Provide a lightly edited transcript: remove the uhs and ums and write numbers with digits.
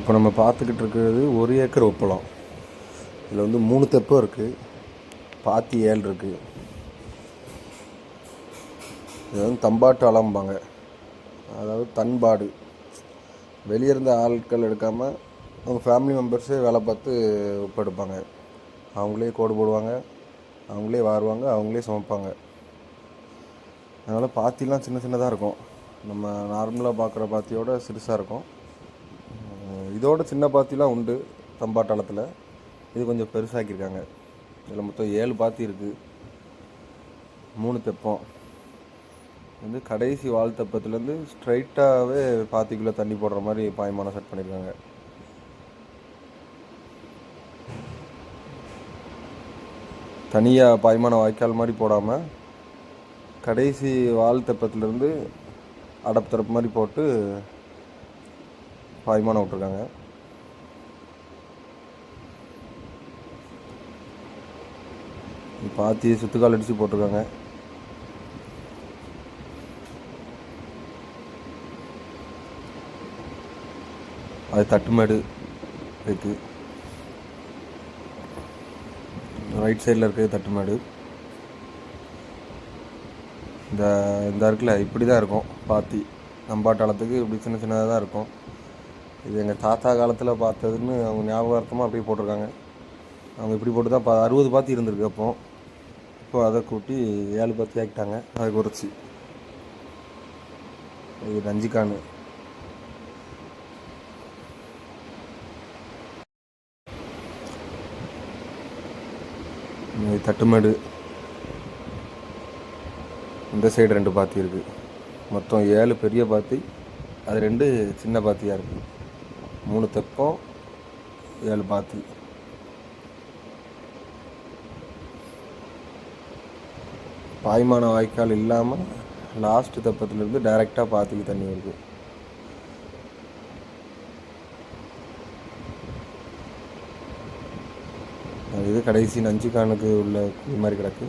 இப்போ நம்ம பார்த்துக்கிட்டு இருக்கிறது 1 ஏக்கர் உப்பளம். இதில் வந்து 3 தெப்பம் இருக்குது, பாத்தி 7 இருக்குது. இது வந்து தம்பாட்டு அலம்பாங்க, அதாவது தன்பாடு. வெளியே இருந்த ஆட்கள் எடுக்காமல் அவங்க ஃபேமிலி மெம்பர்ஸே வேலை பார்த்து உப்பு எடுப்பாங்க. அவங்களே கோடு போடுவாங்க, அவங்களே வாருவாங்க, அவங்களே சமைப்பாங்க. அதனால் பாத்திலாம் சின்ன சின்னதாக இருக்கும். நம்ம நார்மலாக பார்க்குற பாத்தியோட சிறுசாக இருக்கும். இதோட சின்ன பாத்திலாம் உண்டு தம்பாட்டளத்தில். இது கொஞ்சம் பெருசாக்கியிருக்காங்க. இதில் மொத்தம் 7 பாத்தி இருக்குது, 3 தெப்பம். வந்து கடைசி வால் தெப்பத்துலேருந்து ஸ்ட்ரைட்டாகவே பாத்திக்குள்ளே தண்ணி போடுற மாதிரி பாய்மானம் செட் பண்ணியிருக்காங்க. தனியாக பாய்மான வாய்க்கால் மாதிரி போடாமல் கடைசி வால் தெப்பத்துலேருந்து அடப்பு தரப்பு மாதிரி போட்டு பாய்மானம் விட்ருக்காங்க. பாத்தி சுத்துக்கால் அடித்து போட்டிருக்காங்க. அது தட்டுமேடு இருக்குது. ரைட் சைடில் இருக்கிறது தட்டுமேடு. இந்த இருக்குல்ல, இப்படி தான் இருக்கும் பாத்தி. நம்பாட்டாளத்துக்கு இப்படி சின்ன சின்னதாக தான் இருக்கும். இது எங்கள் தாத்தா காலத்தில் பார்த்ததுன்னு அவங்க ஞாபகார்த்தமாக அப்படியே போட்டிருக்காங்க. அவங்க இப்படி போட்டு தான் 60 பாத்தி இருந்திருக்கு அப்போ. இப்போ அதை கூட்டி 7 பாத்தி ஆக்கிட்டாங்க. அதை குறைச்சி இது நஞ்சிக்கானு. தட்டுமேடு. இந்த சைடு 2 பாத்தி இருக்குது. மொத்தம் 7 பெரிய பாத்தி, அது 2 சின்ன பாத்தியாக இருக்குது. 3 தெப்பம், 7 பாத்தி. பாய்மான வாய்க்கால் இல்லாமல் லாஸ்ட் தெப்பத்துலேருந்து டைரெக்டாக பாத்திக்கு தண்ணி வருது. இது கடைசி நஞ்சிக்கானுக்கு உள்ள குழி மாதிரி கிடக்கு.